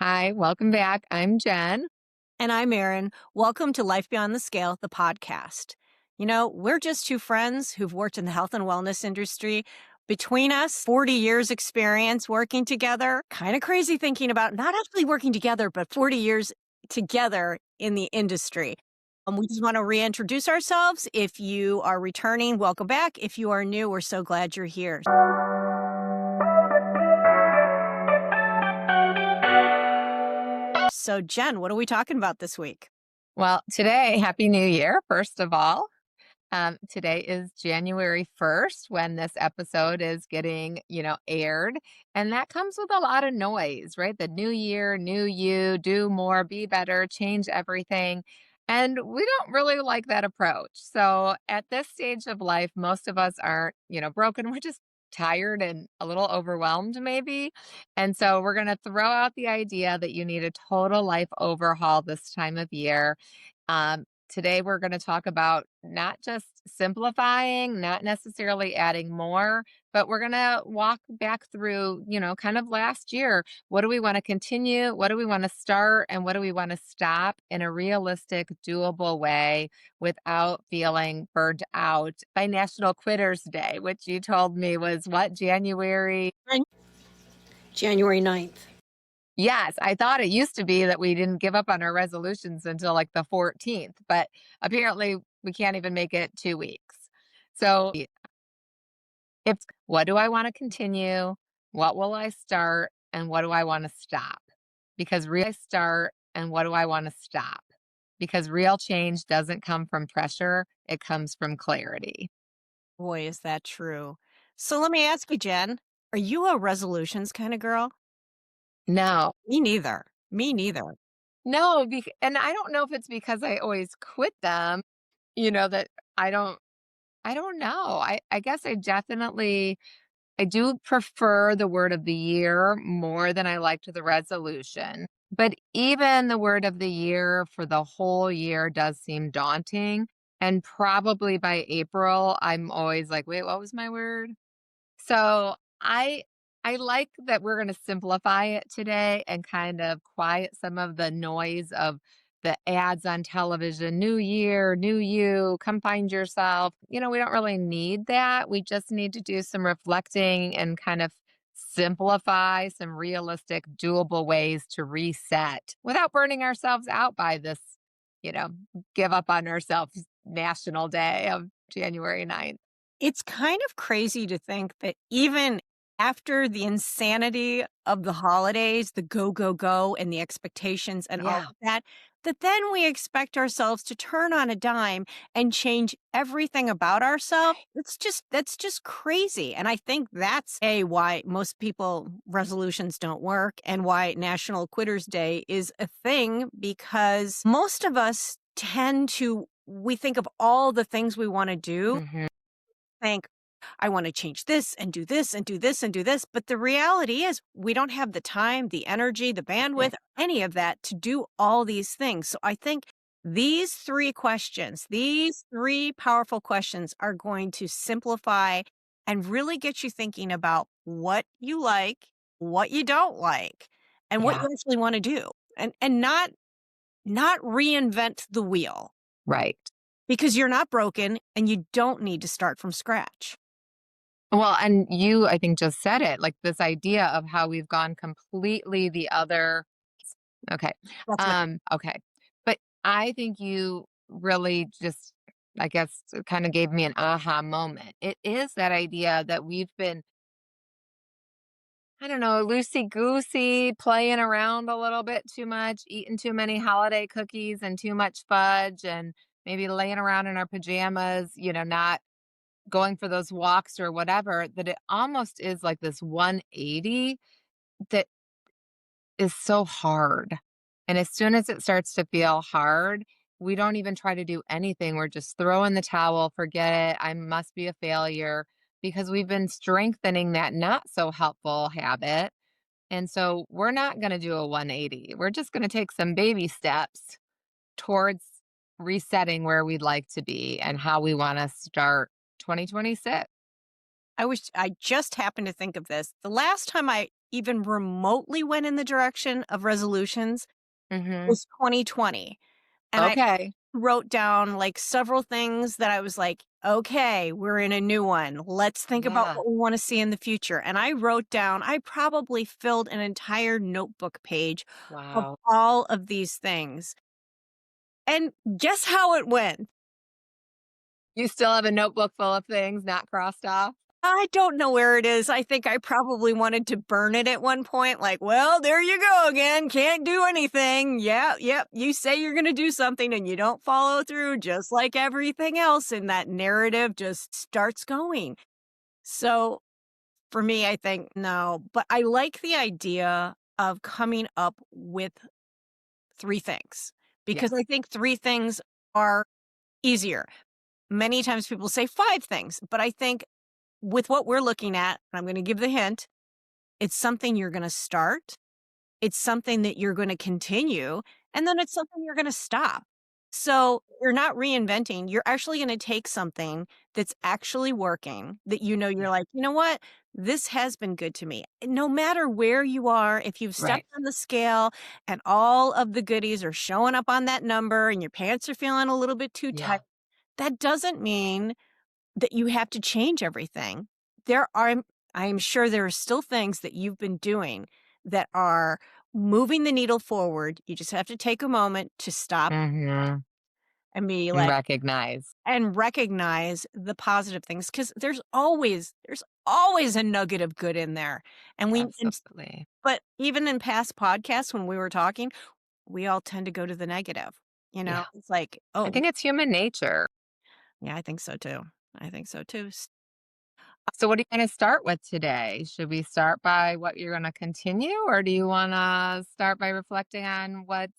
Hi, welcome back. I'm Jen. And I'm Erin. Welcome to Life Beyond the Scale, the podcast. We're just two friends who've worked in the health and wellness industry. Between us, 40 years experience working together. Kind of crazy thinking about not actually working together, but 40 years together in the industry. We just want to reintroduce ourselves. If you are returning, welcome back. If you are new, we're so glad you're here. So, Jen, what are we talking about this week? Well, today, Happy New Year, first of all. Today is January 1st when this episode is getting, aired. And that comes with a lot of noise, right? The new year, new you, do more, be better, change everything. And we don't really like that approach. So at this stage of life, most of us aren't, broken. We're just tired and a little overwhelmed, maybe. And so we're going to throw out the idea that you need a total life overhaul this time of year. Today, we're going to talk about not just simplifying, not necessarily adding more, but we're going to walk back through, kind of last year. What do we want to continue? What do we want to start? And what do we want to stop in a realistic, doable way without feeling burnt out by National Quitters Day, which you told me was what, January? January 9th. Yes, I thought it used to be that we didn't give up on our resolutions until like the 14th, but apparently we can't even make it 2 weeks. So it's what do I want to continue? What will I start? And what do I want to stop? Because real start and what do I want to stop? Because real change doesn't come from pressure, it comes from clarity. Boy, is that true. So let me ask you, Jen, are you a resolutions kind of girl? No, Me neither. Me neither. no, and I don't know if it's because I always quit them, that I don't I don't know. I guess I do prefer the word of the year more than I liked the resolution. But even the word of the year for the whole year does seem daunting. And probably by April, I'm always like, wait, what was my word? So I like that we're going to simplify it today and kind of quiet some of the noise of the ads on television, new year, new you, come find yourself. We don't really need that. We just need to do some reflecting and kind of simplify some realistic, doable ways to reset without burning ourselves out by this, you know, give up on ourselves national day of January 9th. It's kind of crazy to think that even after the insanity of the holidays, the go, go, go, and the expectations and all Yeah. of that, that then we expect ourselves to turn on a dime and change everything about ourselves. That's just crazy. And I think that's why most people resolutions don't work and why National Quitters Day is a thing, because most of us we think of all the things we want to do, Hmm. think, I want to change this and do this and do this and do this. But the reality is, we don't have the time, the energy, the bandwidth, any of that to do all these things. So I think these three powerful questions are going to simplify and really get you thinking about what you like, what you don't like, and what Yeah. you actually want to do. And not reinvent the wheel, Right. because you're not broken and you don't need to start from scratch. Well, and you, I think, just said it, like this idea of how we've gone completely the other. Okay. Okay. But I think you really just, I guess, kind of gave me an aha moment. It is that idea that we've been, I don't know, loosey goosey, playing around a little bit too much, eating too many holiday cookies and too much fudge, and maybe laying around in our pajamas, not going for those walks or whatever, that it almost is like this 180 that is so hard. And as soon as it starts to feel hard, we don't even try to do anything. We're just throwing the towel, forget it. I must be a failure because we've been strengthening that not so helpful habit. And so we're not going to do a 180. We're just going to take some baby steps towards resetting where we'd like to be and how we want to start 2026. I just happened to think of this. The last time I even remotely went in the direction of resolutions Mhm. was 2020. And I Okay. wrote down like several things that I was like, okay, we're in a new one. Let's think about Yeah. what we want to see in the future. And I wrote down, I probably filled an entire notebook page of Wow. all of these things. And guess how it went? You still have a notebook full of things not crossed off? I don't know where it is. I think I probably wanted to burn it at one point. Like, well, there you go again. Can't do anything. Yeah, yep. You say you're going to do something and you don't follow through, just like everything else. And that narrative just starts going. So for me, I think no, but I like the idea of coming up with three things because Yes. I think three things are easier. Many times people say five things, but I think with what we're looking at, and I'm going to give the hint, it's something you're going to start, it's something that you're going to continue, and then it's something you're going to stop. So you're not reinventing. You're actually going to take something that's actually working that you're Yeah. like, you know what? This has been good to me. And no matter where you are, if you've stepped Right. on the scale and all of the goodies are showing up on that number and your pants are feeling a little bit too tight, Yeah. that doesn't mean that you have to change everything. There are I'm sure there are still things that you've been doing that are moving the needle forward. You just have to take a moment to stop Mhm. and be And like recognize. and recognize the positive things because there's always a nugget of good in there. And we and Absolutely. but even in past podcasts when we were talking, we all tend to go to the negative. Yeah. It's like, I oh, think it's human nature. yeah, I think so too. I think so too. So what are you gonna start with today? Should we start by what you're gonna continue, or do you wanna start by reflecting on what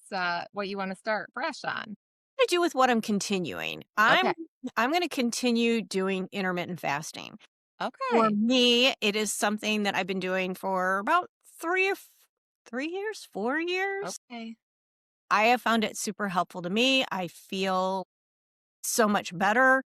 you wanna start fresh on? To do with what I'm continuing. Okay. I'm gonna continue doing intermittent fasting. For Okay. me, it is something that I've been doing for about 3 years, 4 years. Okay. I have found it super helpful to me. I feel so much better.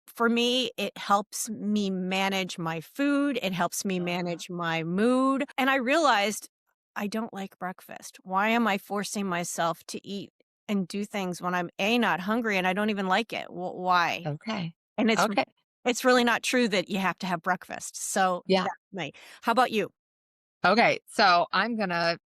For me, it helps me manage my food, it helps me Uh-huh. manage my mood, and I realized I don't like breakfast. Why am I forcing myself to eat and do things when I'm A, not hungry and I don't even like it? Why? Okay. And Okay. it's really not true that you have to have breakfast. So Yeah. that's me. How about you? Okay. So I'm gonna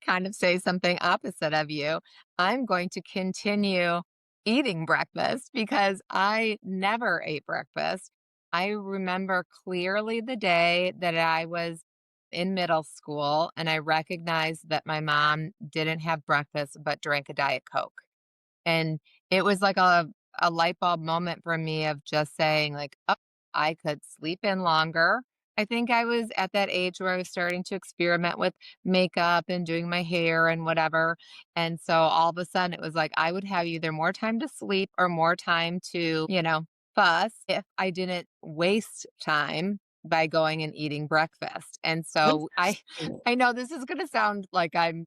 kind of say something opposite of you. I'm going to continue eating breakfast because I never ate breakfast. I remember clearly the day that I was in middle school and I recognized that my mom didn't have breakfast but drank a Diet Coke. And it was like a light bulb moment for me of just saying like, "Oh, I could sleep in longer." I think I was at that age where I was starting to experiment with makeup and doing my hair and whatever. And so all of a sudden it was like I would have either more time to sleep or more time to, fuss if I didn't waste time by going and eating breakfast. And so I Interesting. I know this is going to sound like I'm,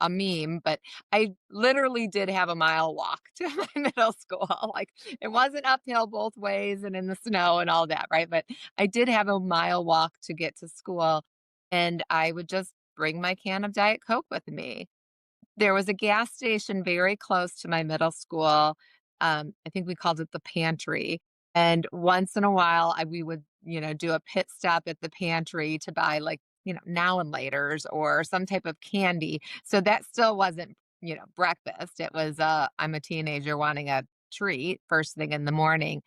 a meme, but I literally did have a mile walk to my middle school. Like it wasn't uphill both ways and in the snow and all that, right? But I did have a mile walk to get to school and I would just bring my can of Diet Coke with me. There was a gas station very close to my middle school. I think we called it the pantry. And once in a while, we would, do a pit stop at the pantry to buy like, now and laters or some type of candy. So that still wasn't, breakfast. It was, I'm a teenager wanting a treat first thing in the morning.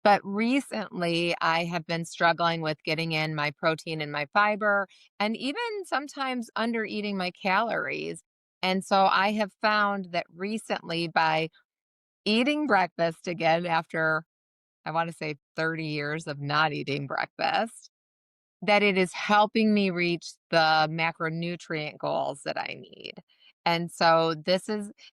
But recently, I have been struggling with getting in my protein and my fiber, and even sometimes under eating my calories. And so I have found that recently by eating breakfast again after, I want to say 30 years of not eating breakfast, that it is helping me reach the macronutrient goals that I need. And so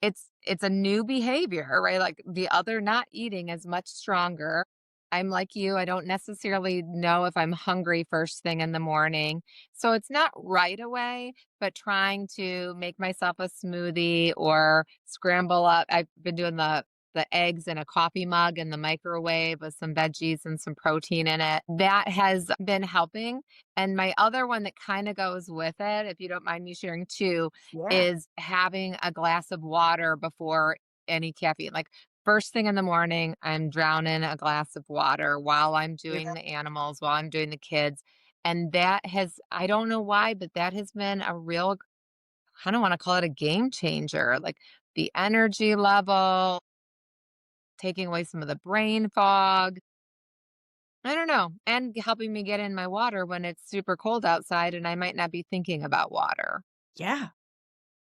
it's a new behavior, right? Like the other not eating is much stronger. I'm like you, I don't necessarily know if I'm hungry first thing in the morning. So it's not right away, but trying to make myself a smoothie or scramble up. I've been doing the the eggs in a coffee mug in the microwave with some veggies and some protein in it. That has been helping. And my other one that kind of goes with it, if you don't mind me sharing too, Yeah. is having a glass of water before any caffeine. Like first thing in the morning, I'm drowning a glass of water while I'm doing the animals, while I'm doing the kids. And that has, I don't know why, but that has been a real, I don't want to call it a game changer. Like the energy level, taking away some of the brain fog. I don't know. And helping me get in my water when it's super cold outside and I might not be thinking about water. Yeah.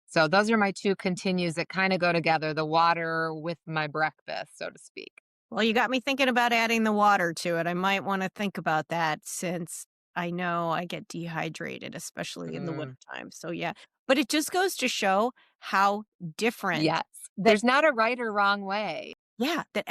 So those are my two continues that kind of go together, the water with my breakfast, so to speak. Well, you got me thinking about adding the water to it. I might want to think about that since I know I get dehydrated, especially in the Mm, wintertime. So, yeah. But it just goes to show how different yes. that, There's not a right or wrong way. yeah, that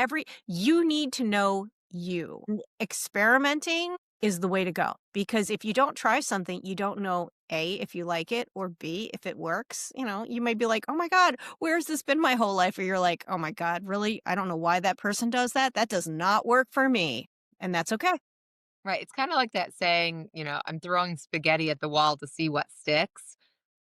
you need to know you. Experimenting is the way to go because if you don't try something, you don't know A, if you like it, or B, if it works. You may be like, oh my God, where's this been my whole life? Or you're like, oh my God, really? I don't know why that person does that. That does not work for me. And that's okay. Right. It's kind of like that saying, I'm throwing spaghetti at the wall to see what sticks.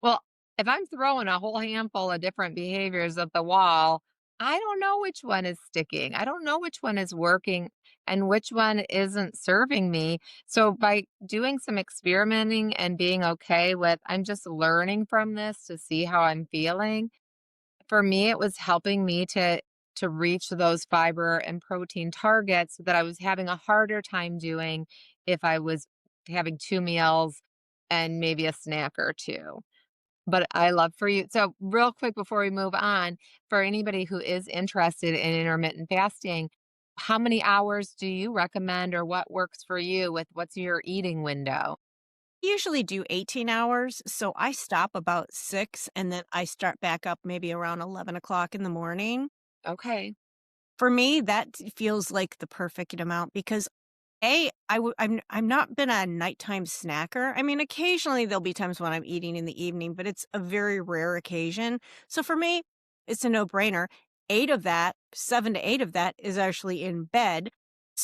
Well, if I'm throwing a whole handful of different behaviors at the wall, I don't know which one is sticking. I don't know which one is working and which one isn't serving me. So by doing some experimenting and being okay with, I'm just learning from this to see how I'm feeling. For me, it was helping me to reach those fiber and protein targets that I was having a harder time doing if I was having 2 meals and maybe a snack or 2. But I love for you so real quick before we move on, for anybody who is interested in intermittent fasting, how many hours do you recommend or what works for you with what's your eating window? Usually do 18 hours. So I stop about 6 and then I start back up maybe around 11 o'clock in the morning. Okay. For me, that feels like the perfect amount because I'm not been a nighttime snacker. I mean, occasionally there'll be times when I'm eating in the evening, but it's a very rare occasion. So for me, it's a no-brainer. 8 of that, 7 to 8 of that is actually in bed.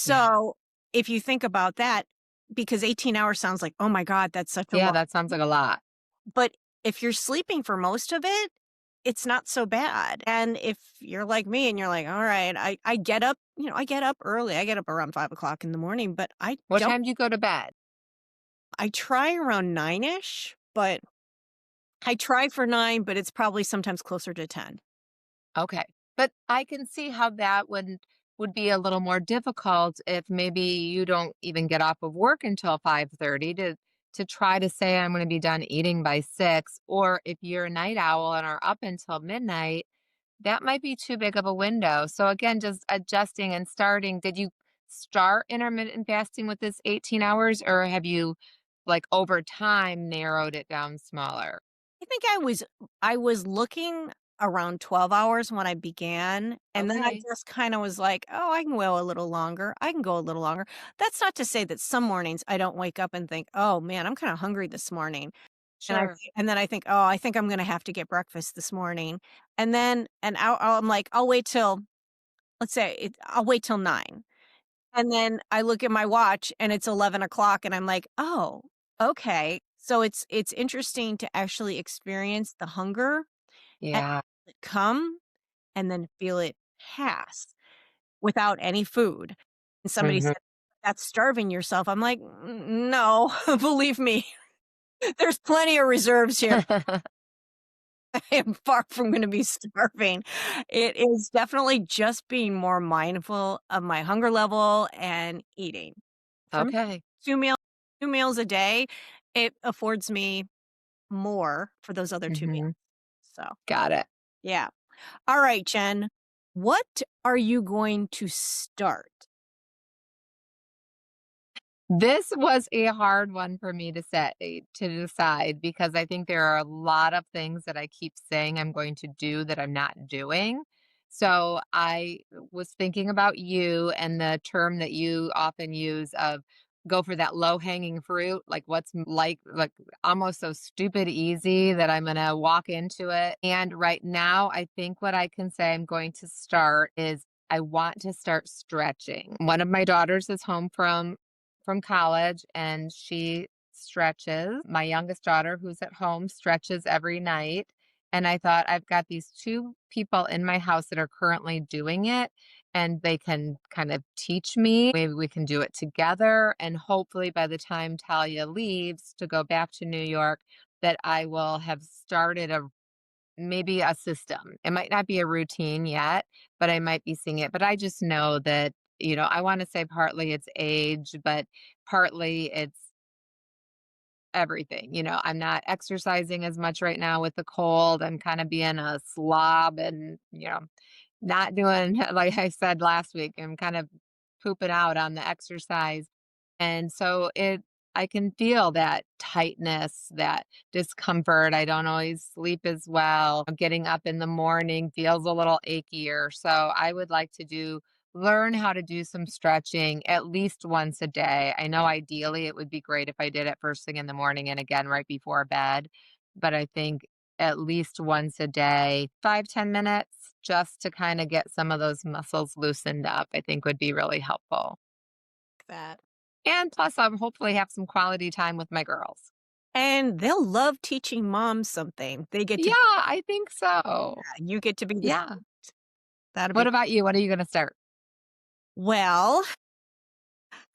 Yeah. So if you think about that, because 18 hours sounds like, oh my God, that's such a Yeah, long. that sounds like a lot. But if you're sleeping for most of it, it's not so bad. And if you're like me and you're like, all right, I get up, I get up early. I get up around 5 o'clock in the morning, but What time do you go to bed? I try around 9ish, but I try for 9, but it's probably sometimes closer to 10. Okay. But I can see how that would be a little more difficult if maybe you don't even get off of work until 5:30 to try to say I'm going to be done eating by 6, or if you're a night owl and are up until midnight, that might be too big of a window. So again, just adjusting and starting. Did you start intermittent fasting with this 18 hours or have you like over time narrowed it down smaller? I think I was looking around 12 hours when I began, and then I Okay. just kinda was like, "Oh, I can go a little longer. I can go a little longer." That's not to say that some mornings I don't wake up and think, "Oh, man, I'm kinda hungry this morning." Sure. And then I think, "Oh, I think I'm gonna have to get breakfast this morning." And I'm like, "I'll wait till" let's say I'll wait till 9. And then I look at my watch and it's 11 o'clock, and I'm like, "Oh, okay." So it's interesting to actually experience the hunger and Yeah. feel it come and then feel it pass without any food. And somebody Mhm. said, "That's starving yourself." I'm like, No, believe me, there's plenty of reserves here. I am far from gonna be starving. It is definitely just being more mindful of my hunger level and eating. For me, Okay. 2 meal 2 meals a day, it affords me more for those other 2 meals. Mhm. So, Got it. yeah. All right, Jen, what are you going to start? This was a hard one for me to decide because I think there are a lot of things that I keep saying I'm going to do that I'm not doing. So I was thinking about you and the term that you often use of go for that low hanging fruit, like what's like almost so stupid easy that I'm going to walk into it. And right now, I think what I can say I'm going to start is I want to start stretching. One of my daughters is home from college and she stretches. My youngest daughter who's at home stretches every night. And I thought I've got these two people in my house that are currently doing it and they can kind of teach me. Maybe we can do it together. And hopefully, by the time Talia leaves to go back to New York, that I will have started a maybe a system. It might not be a routine yet, but I might be seeing it. But I just know that, I want to say partly it's age, but partly it's everything. I'm not exercising as much right now with the cold. I'm kind of being a slob and, not doing like I said last week, I'm kind of pooping out on the exercise. And so I can feel that tightness, that discomfort. I don't always sleep as well. Getting up in the morning feels a little achier. So I would like to learn how to do some stretching at least once a day. I know ideally it would be great if I did it first thing in the morning and again right before bed, but I think at least once a day, 5-10 minutes just to kind of get some of those muscles loosened up, I think would be really helpful. That. And plus, I'll hopefully have some quality time with my girls. And they'll love teaching mom something. They get Yeah, to I think so. you get to be the Yeah. that'll What be about you? What are you going to start? well,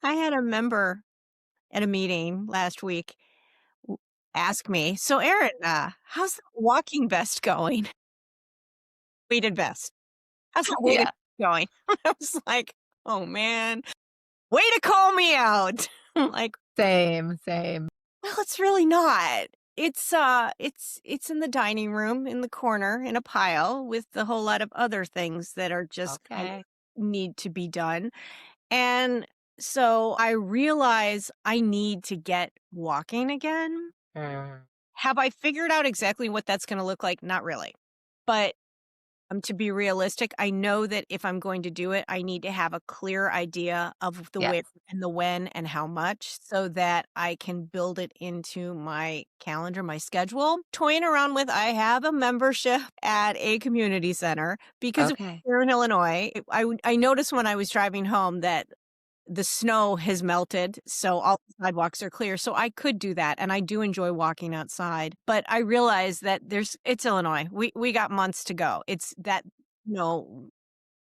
I had a member at a meeting last week w ask me, "So, Erin, how's the walking vest going?" Weighted vest. "How's that weighted Yeah. going?" I was like, "Oh, man, way to call me out." I'm like, Same, same. "Well, it's really not. It's in the dining room in the corner in a pile with a whole lot of other things that are just kind Okay. of need to be done." And so I realize I need to get walking again. Mm, Have I figured out exactly what that's gonna look like? Not really. But, to be realistic, I know that if I'm going to do it, I need to have a clear idea of the where yes. and the when and how much so that I can build it into my calendar, my schedule. Toying around with I have a membership at a community center because Okay. here in Illinois, I noticed when I was driving home that the snow has melted, so all the sidewalks are clear, so I could do that, and I do enjoy walking outside, but I realize that it's Illinois. We got months to go. It's that, you know,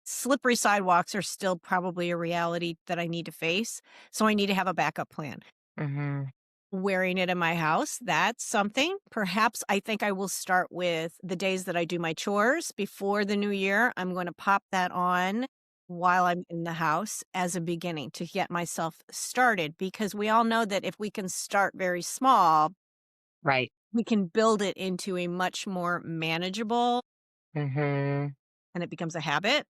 slippery sidewalks are still probably a reality that I need to face, so I need to have a backup plan. Hmm. Wearing it in my house, that's something. Perhaps I think I will start with the days that I do my chores before the new year. I'm going to pop that on while I'm in the house as a beginning to get myself started because we all know that if we can start very small, Right. we can build it into a much more manageable Hmm. and it becomes a habit.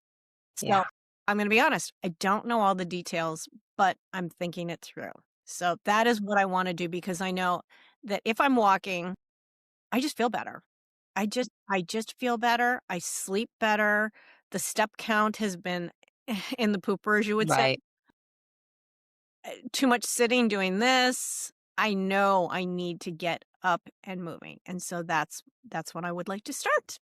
So Yeah. I'm going to be honest, I don't know all the details, but I'm thinking it through. So that is what I want to do because I know that if I'm walking, I just feel better. I just feel better. I sleep better. The step count has been in the pooper, as you would say. Right. Too much sitting doing this. I know I need to get up and moving. And so that's when I would like to start.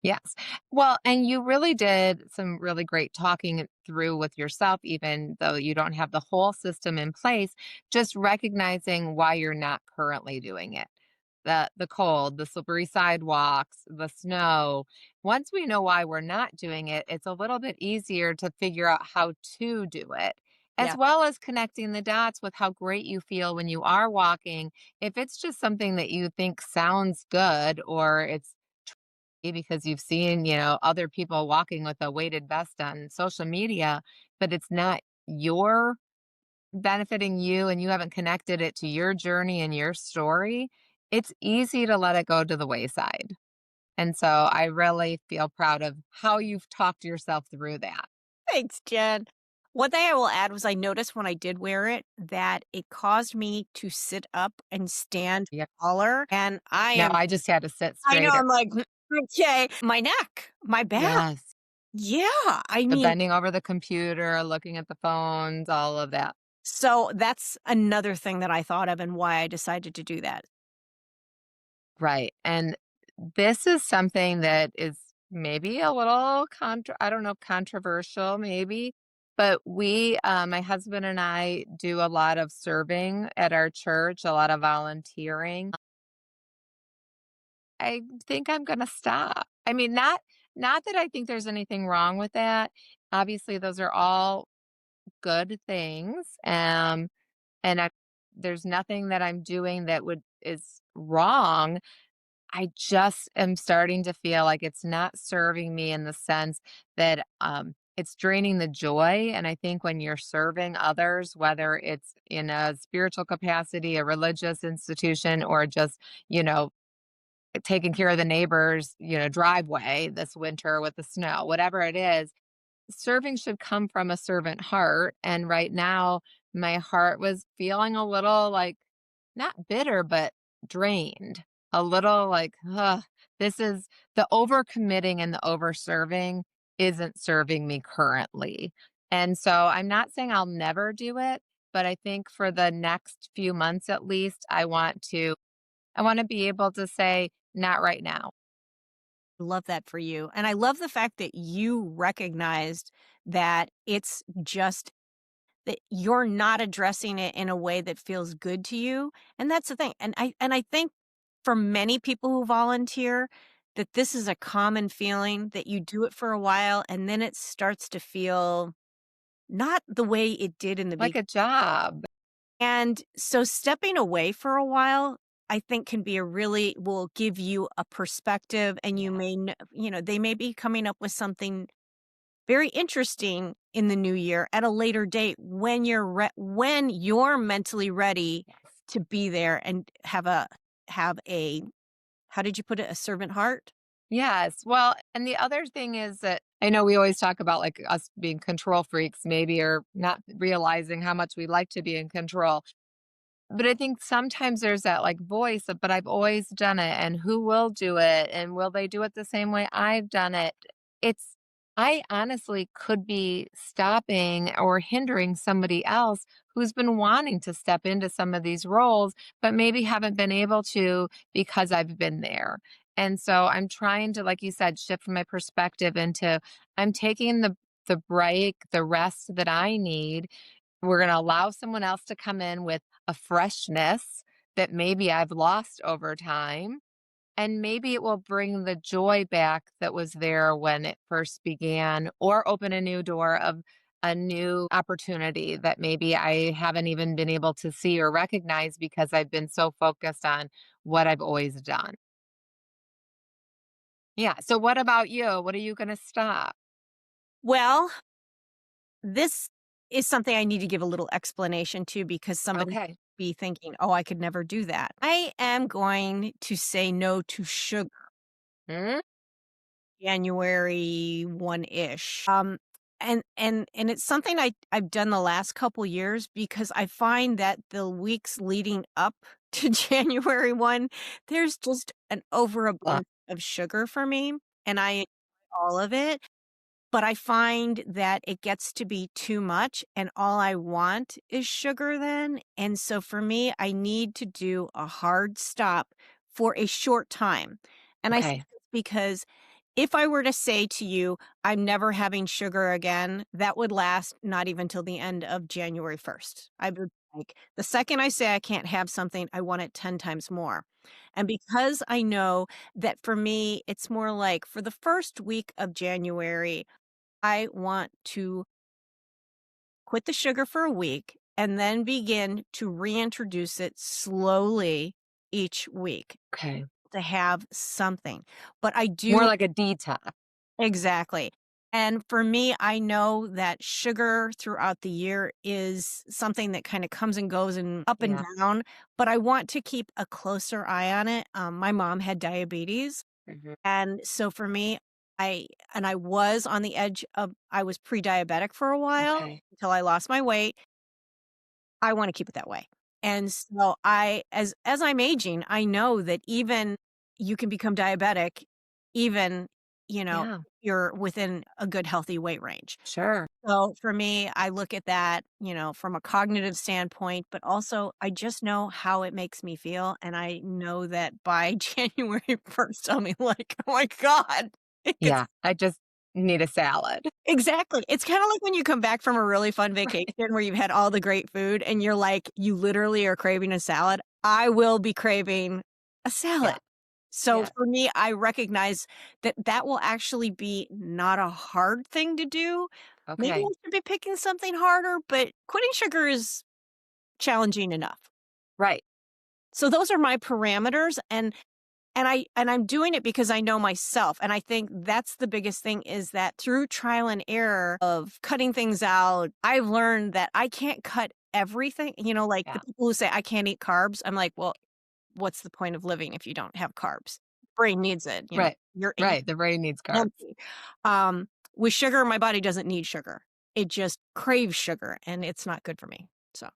Yes. Well, and you really did some really great talking it through with yourself, even though you don't have the whole system in place, just recognizing why you're not currently doing it. The cold, the slippery sidewalks, the snow. Once we know why we're not doing it, it's a little bit easier to figure out how to do it, as Yeah. well as connecting the dots with how great you feel when you are walking. If it's just something that you think sounds good or it's because you've seen, other people walking with a weighted vest on social media, but it's not your benefiting you and you haven't connected it to your journey and your story, it's easy to let it go to the wayside. And so I really feel proud of how you've talked yourself through that. Thanks, Jen. One thing I will add was I noticed when I did wear it that it caused me to sit up and stand Yeah. taller. And No, I just had to sit I know, straighter. I'm like, okay, my neck, my back. Yes. Yeah. I The mean, bending over the computer, looking at the phones, all of that. So that's another thing that I thought of and why I decided to do that. Right. And this is something that is maybe a little I don't know, controversial maybe, but my husband and I do a lot of serving at our church, a lot of volunteering. I think I'm gonna stop. I mean, not that I think there's anything wrong with that. Obviously, those are all good things. And there's nothing that I'm doing that would is wrong. I just am starting to feel like it's not serving me in the sense that it's draining the joy. And I think when you're serving others, whether it's in a spiritual capacity, a religious institution, or just, you know, taking care of the neighbor's, driveway this winter with the snow, whatever it is, serving should come from a servant heart. And right now, my heart was feeling a little like not bitter, but drained. A little like, ugh, this is the overcommitting and the over serving isn't serving me currently. And so I'm not saying I'll never do it, but I think for the next few months at least, I want to be able to say, not right now. Love that for you. And I love the fact that you recognized that it's just that you're not addressing it in a way that feels good to you. And that's the thing. And I think for many people who volunteer, that this is a common feeling that you do it for a while and then it starts to feel not the way it did in the Like beginning. a job. And so stepping away for a while, I think can be a really will give you a perspective and you Yes. may, they may be coming up with something very interesting in the new year at a later date when when you're mentally ready Yes. to be there and have a how did you put it? A servant heart? Yes. Well, and the other thing is that I know we always talk about like us being control freaks, maybe, or not realizing how much we like to be in control. But I think sometimes there's that like voice of, but I've always done it, and who will do it? And will they do it the same way I've done it? It's, I honestly could be stopping or hindering somebody else who's been wanting to step into some of these roles, but maybe haven't been able to because I've been there. And so I'm trying to, like you said, shift my perspective into I'm taking the break, the rest that I need. We're going to allow someone else to come in with a freshness that maybe I've lost over time. And maybe it will bring the joy back that was there when it first began, or open a new door of a new opportunity that maybe I haven't even been able to see or recognize because I've been so focused on what I've always done. Yeah. So, what about you? What are you going to stop? Well, this is something I need to give a little explanation to because somebody Okay. be thinking, "Oh, I could never do that." I am going to say no to sugar Mm, January 1-ish. And it's something I've done the last couple years because I find that the weeks leading up to January 1, there's just an uh, overabundance of sugar for me, and I enjoy all of it. But I find that it gets to be too much, and all I want is sugar then, and so for me, I need to do a hard stop for a short time, and I say okay. this because if I were to say to you, "I'm never having sugar again," that would last not even till the end of January 1st. I would like, the second I say I can't have something, I want it 10 times more, and because I know that for me, it's more like for the 1st week of January, I want to quit the sugar for a week and then begin to reintroduce it slowly each week Okay. to have something. But I More do like a detox. exactly. And for me, I know that sugar throughout the year is something that kind of comes and goes and up and Yeah. down, but I want to keep a closer eye on it. My mom had diabetes. Mhm. And so for me, I was on the edge of I was pre-diabetic for a while Okay. until I lost my weight. I wanna keep it that way. And so as I'm aging, I know that even you can become diabetic even Yeah. you're within a good healthy weight range. Sure. So for me, I look at that, from a cognitive standpoint, but also I just know how it makes me feel. And I know that by January 1st, I'll be like, oh my God. It's Yeah. I just need a salad. exactly. It's kind of like when you come back from a really fun vacation Right. where you've had all the great food and you're like, you literally are craving a salad. I will be craving a salad. Yeah. So Yeah. for me, I recognize that that will actually be not a hard thing to do. Maybe I Okay. should be picking something harder, but quitting sugar is challenging enough. Right. So those are my parameters and I'm doing it because I know myself. And I think that's the biggest thing is that through trial and error of cutting things out, I've learned that I can't cut everything. Like the Yeah. people who say I can't eat carbs, I'm like, well, what's the point of living if you don't have carbs? Brain needs it, Right. you're Right. The brain needs carbs. empty. Um, with sugar, my body doesn't need sugar. It just craves sugar and it's not good for me. So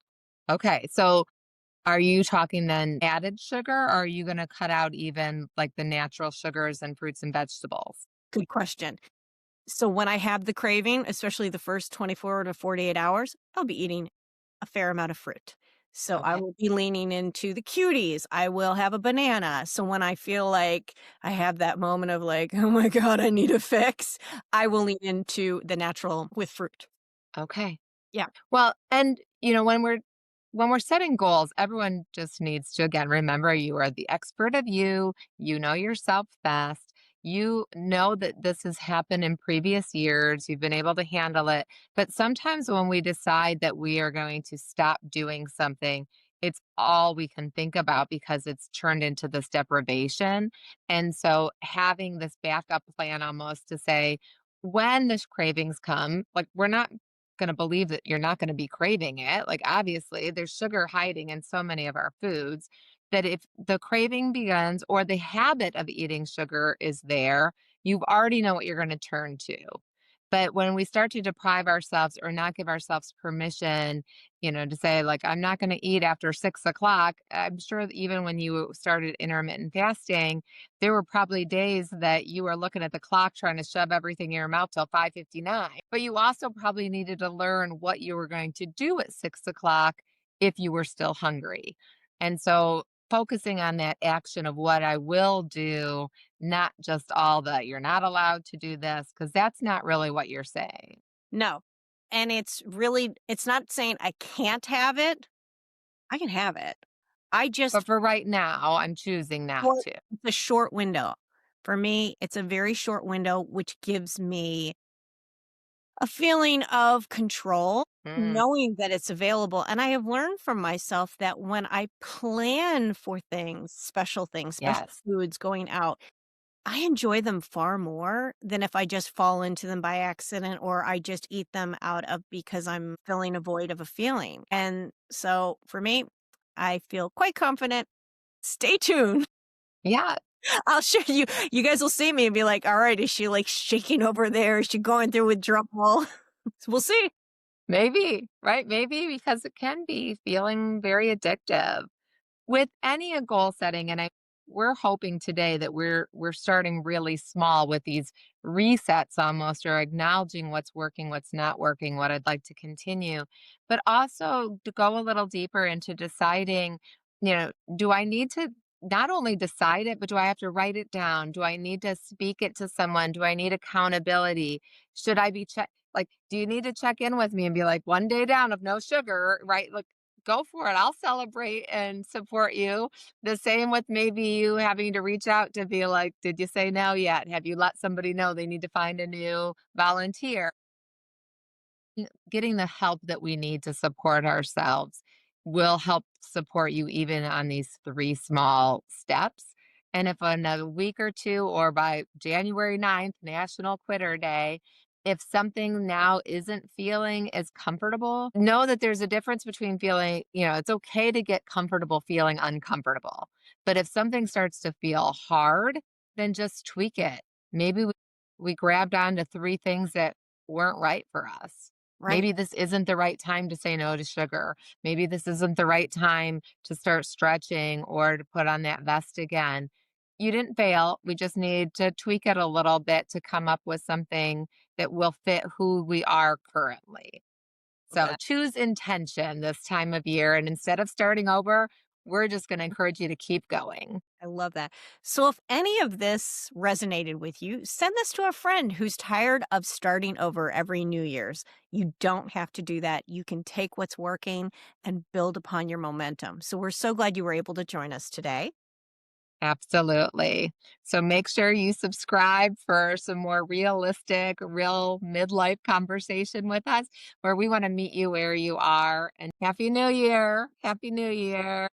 Okay. So are you talking then added sugar, or are you going to cut out even like the natural sugars and fruits and vegetables? good question. So when I have the craving, especially the first 24 to 48 hours, I'll be eating a fair amount of fruit. So I Okay. will be leaning into the cuties. I will have a banana. So when I feel like I have that moment of like, oh my God, I need a fix, I will lean into the natural with fruit. Okay. Yeah. Well, and when we're setting goals, everyone just needs to again remember you are the expert of you. You know yourself best. You know that this has happened in previous years. You've been able to handle it. But sometimes when we decide that we are going to stop doing something, it's all we can think about because it's turned into this deprivation. And so having this backup plan almost to say, when the cravings come, like we're not gonna believe that you're not gonna be craving it. Like, obviously, there's sugar hiding in so many of our foods that if the craving begins or the habit of eating sugar is there, you've already know what you're gonna turn to. But when we start to deprive ourselves or not give ourselves permission, to say, like, I'm not gonna eat after 6 o'clock, I'm sure that even when you started intermittent fasting, there were probably days that you were looking at the clock trying to shove everything in your mouth till 5:59. But you also probably needed to learn what you were going to do at 6 o'clock if you were still hungry. And so focusing on that action of what I will do, not just all the you're not allowed to do this, because that's not really what you're saying. No. And it's not saying I can't have it. I can have it. I But just, for right now, I'm choosing not short, to. it's a short window. For me, it's a very short window, which gives me a feeling of control, Mm, knowing that it's available. And I have learned from myself that when I plan for things, special yes. foods going out, I enjoy them far more than if I just fall into them by accident or I just eat them out of because I'm filling a void of a feeling. And so for me, I feel quite confident. Stay tuned. Yeah, I'll show you. You guys will see me and be like, all right, is she like shaking over there? Is she going through withdrawal? We'll see. maybe, right? Maybe because it can be feeling very addictive. With any goal setting, and we're hoping today that we're starting really small with these resets almost, or acknowledging what's working, what's not working, what I'd like to continue, but also to go a little deeper into deciding, do I need to not only decide it, but do I have to write it down? Do I need to speak it to someone? Do I need accountability? Should I be like, do you need to check in with me and be like, one day down of no sugar, right? Like, go for it. I'll celebrate and support you. The same with maybe you having to reach out to be like, did you say no yet? Have you let somebody know they need to find a new volunteer? Getting the help that we need to support ourselves will help support you even on these three small steps. And if in a week or two or by January 9th, National Quitter Day, if something now isn't feeling as comfortable, know that there's a difference between feeling, it's okay to get comfortable feeling uncomfortable. But if something starts to feel hard, then just tweak it. Maybe we grabbed onto three things that weren't right for us. Right. Maybe this isn't the right time to say no to sugar. Maybe this isn't the right time to start stretching or to put on that vest again. you didn't fail. We just need to tweak it a little bit to come up with something that will fit who we are currently. Love So that. choose intention this time of year. And instead of starting over, we're just going to encourage you to keep going. I love that. So, if any of this resonated with you, send this to a friend who's tired of starting over every New Year's. You don't have to do that. You can take what's working and build upon your momentum. So, we're so glad you were able to join us today. Absolutely. So make sure you subscribe for some more realistic, real midlife conversation with us, where we want to meet you where you are. And Happy New Year. Happy New Year.